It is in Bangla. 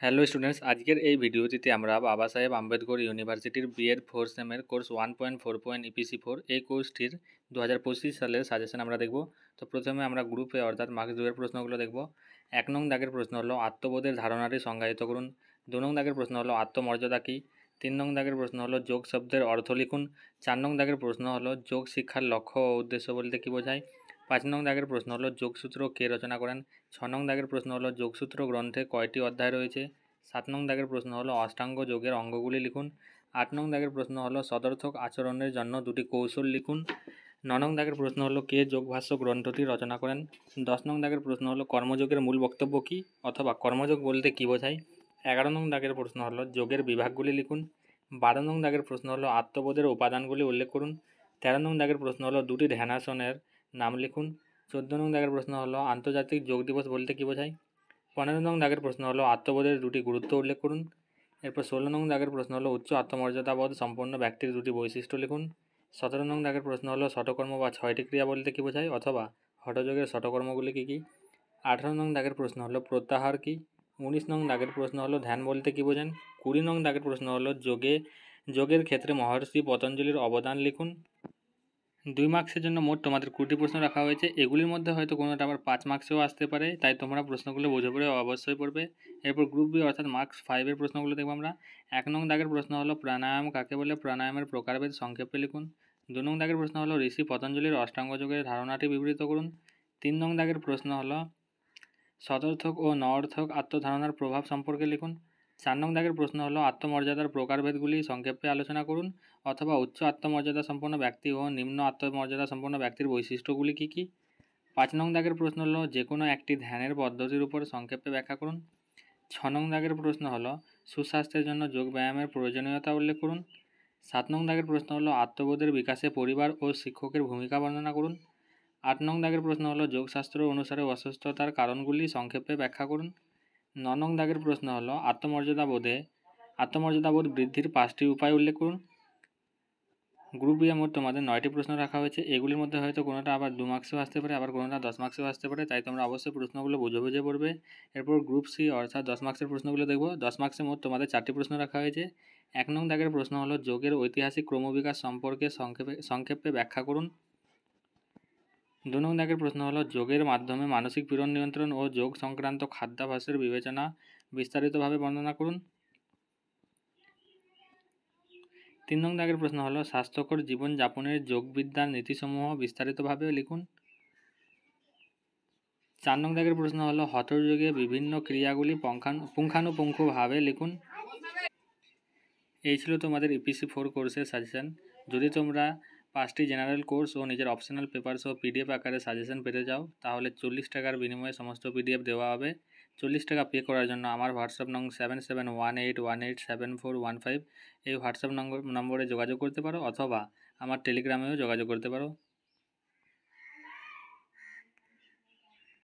হ্যালো স্টুডেন্টস, আজকের এই ভিডিওটিতে আমরা বাবা সাহেব আম্বেদকর ইউনিভার্সিটির বিএড 4 সেমের কোর্স 1.4 ইপিসি 4 এই কোর্সটির 2025 সালের সাজেশন আমরা দেখব। তো প্রথমে আমরা গ্রুপে অর্থাৎ মার্কস 2 এর প্রশ্নগুলো দেখব। 1 নং দাগের প্রশ্ন হলো আত্মবোধের ধারণাটি সংজ্ঞায়িত করুন। 2 নং দাগের প্রশ্ন হলো আত্মমর্যাদা কী। 3 নং দাগের প্রশ্ন হলো যোগ শব্দের অর্থ লিখুন। 4 নং দাগের প্রশ্ন হলো যোগ শিক্ষার লক্ষ্য ও উদ্দেশ্য বলতে কী বোঝায়। 5 নং দাগের প্রশ্ন হলো যোগসূত্র কে রচনা করেন। 6 নং দাগের প্রশ্ন হলো যোগসূত্র গ্রন্থে কয়টি অধ্যায় রয়েছে। 7 নং দাগের প্রশ্ন হলো অষ্টাঙ্গ যোগের অঙ্গগুলি লিখুন। 8 নং দাগের প্রশ্ন হলো সদর্থক আচরণের জন্য দুটি কৌশল লিখুন। 9 নং দাগের প্রশ্ন হলো কে যোগভাষ্য গ্রন্থটি রচনা করেন। 10 নং দাগের প্রশ্ন হলো কর্মযোগের মূল বক্তব্য কী অথবা কর্মযোগ বলতে কী বোঝায়। 11 নং দাগের প্রশ্ন হলো যোগের বিভাগগুলি লিখুন। 12 নং দাগের প্রশ্ন হলো আত্মবোধের উপাদানগুলি উল্লেখ করুন। 13 নং দাগের প্রশ্ন হলো দুটি ধ্যানাসনের নাম লিখুন। 14 নং দাগের প্রশ্ন হলো আন্তর্জাতিক যোগ দিবস বলতে কী বোঝায়। 15 নং দাগের প্রশ্ন হলো আত্মবোধের দুটি গুরুত্ব উল্লেখ করুন। এরপর 16 নং দাগের প্রশ্ন হলো উচ্চ আত্মমর্যাদাবোধ সম্পন্ন ব্যক্তির দুটি বৈশিষ্ট্য লিখুন। 17 নং দাগের প্রশ্ন হলো শতকর্ম বা 6টি ক্রিয়া বলতে কী বোঝায় অথবা হঠযোগের শতকর্মগুলি কী কী। 18 নং দাগের প্রশ্ন হলো প্রত্যাহার কী। 19 নং দাগের প্রশ্ন হলো ধ্যান বলতে কী বোঝেন। 20 নং দাগের প্রশ্ন হলো যোগের ক্ষেত্রে মহর্ষি পতঞ্জলির অবদান লিখুন। 2 মার্কসের জন্য মোট তোমাদের 20টি প্রশ্ন রাখা হয়েছে। এগুলির মধ্যে হয়তো কোনোটা আবার 5 মার্কসেও আসতে পারে, তাই তোমরা প্রশ্নগুলো বুঝে পড়ে অবশ্যই পড়বে। এরপর গ্রুপ বি অর্থাৎ মার্কস 5 এর প্রশ্নগুলো দেখব আমরা। 1 নং দাগের প্রশ্ন হলো প্রাণায়াম কাকে বলে, প্রাণায়ামের প্রকারভেদ সংক্ষেপে লিখুন। 2 নং দাগের প্রশ্ন হলো ঋষি পতঞ্জলির অষ্টাঙ্গ যোগের ধারণাটি বিবৃত করুন। 3 নং দাগের প্রশ্ন হলো সদর্থক ও নঅর্থক আত্মধারণার প্রভাব সম্পর্কে লিখুন। 4 নং দাগের প্রশ্ন হলো আত্মমর্যাদার প্রকারভেদগুলি সংক্ষেপে আলোচনা করুন অথবা উচ্চ আত্মমর্যাদা সম্পন্ন ব্যক্তি ও নিম্ন আত্মমর্যাদা সম্পন্ন ব্যক্তির বৈশিষ্ট্যগুলি কী কী। 5 নং দাগের প্রশ্ন হলো যে কোনো একটি ধ্যানের পদ্ধতির উপর সংক্ষেপে ব্যাখ্যা করুন। 6 নং দাগের প্রশ্ন হলো সুস্বাস্থ্যের জন্য যোগ ব্যায়ামের প্রয়োজনীয়তা উল্লেখ করুন। 7 নং দাগের প্রশ্ন হলো আত্মবোধের বিকাশে পরিবার ও শিক্ষকের ভূমিকা বর্ণনা করুন। 8 নং দাগের প্রশ্ন হলো যোগশাস্ত্র অনুসারে অসুস্থতার কারণগুলি সংক্ষেপে ব্যাখ্যা করুন। 9 নং দাগের প্রশ্ন হলো আত্মমর্যাদাবোধ বৃদ্ধির 5টি উপায় উল্লেখ করুন। গ্রুপ বি মোট তোমাদের 9টি প্রশ্ন রাখা হয়েছে। এগুলির মধ্যে হয়তো কোনোটা আবার 2 মার্কসেও আসতে পারে, আবার কোনোটা 10 মার্কসেও আসতে পারে, তাই তোমরা অবশ্যই প্রশ্নগুলো বুঝে বুঝে পড়বে। এরপর গ্রুপ সি অর্থাৎ 10 মার্কসের প্রশ্নগুলো দেখব। 10 মার্কসে মোট তোমাদের 4টি প্রশ্ন রাখা হয়েছে। 1 নং দাগের প্রশ্ন হলো যোগের ঐতিহাসিক ক্রমবিকাশ সম্পর্কে সংক্ষেপে ব্যাখ্যা করুন। 2 নং দাগের প্রশ্ন হলো যোগের মাধ্যমে মানসিক পীড়ন নিয়ন্ত্রণ ও যোগ সংক্রান্ত খাদ্যাভ্যাসের বিবেচনা বিস্তারিতভাবে বর্ণনা করুন। 3 নং দাগের প্রশ্ন হলো স্বাস্থ্যকর জীবনযাপনের যোগবিদ্যার নীতিসমূহ বিস্তারিতভাবে লিখুন। 4 নং দাগের প্রশ্ন হলো হঠযোগে বিভিন্ন ক্রিয়াগুলি পুঙ্খানুপুঙ্খভাবে লিখুন। এই ছিল তোমাদের ইপিসি 4 কোর্সের সাজেশন। যদি তোমরা 5টি জেনারেল কোর্স ও নিজের অপশনাল পেপার সহ পিডিএফ আকারে সাজেশন পেতে চাও, তাহলে 40 টাকার বিনিময়ে সমস্ত পিডিএফ দেওয়া হবে। 40 টাকা পে করার জন্য আমার হোয়াটসঅ্যাপ নং 7718187415 এই হোয়াটসঅ্যাপ নম্বরে যোগাযোগ করতে পারো অথবা আমার টেলিগ্রামেও যোগাযোগ করতে পারো।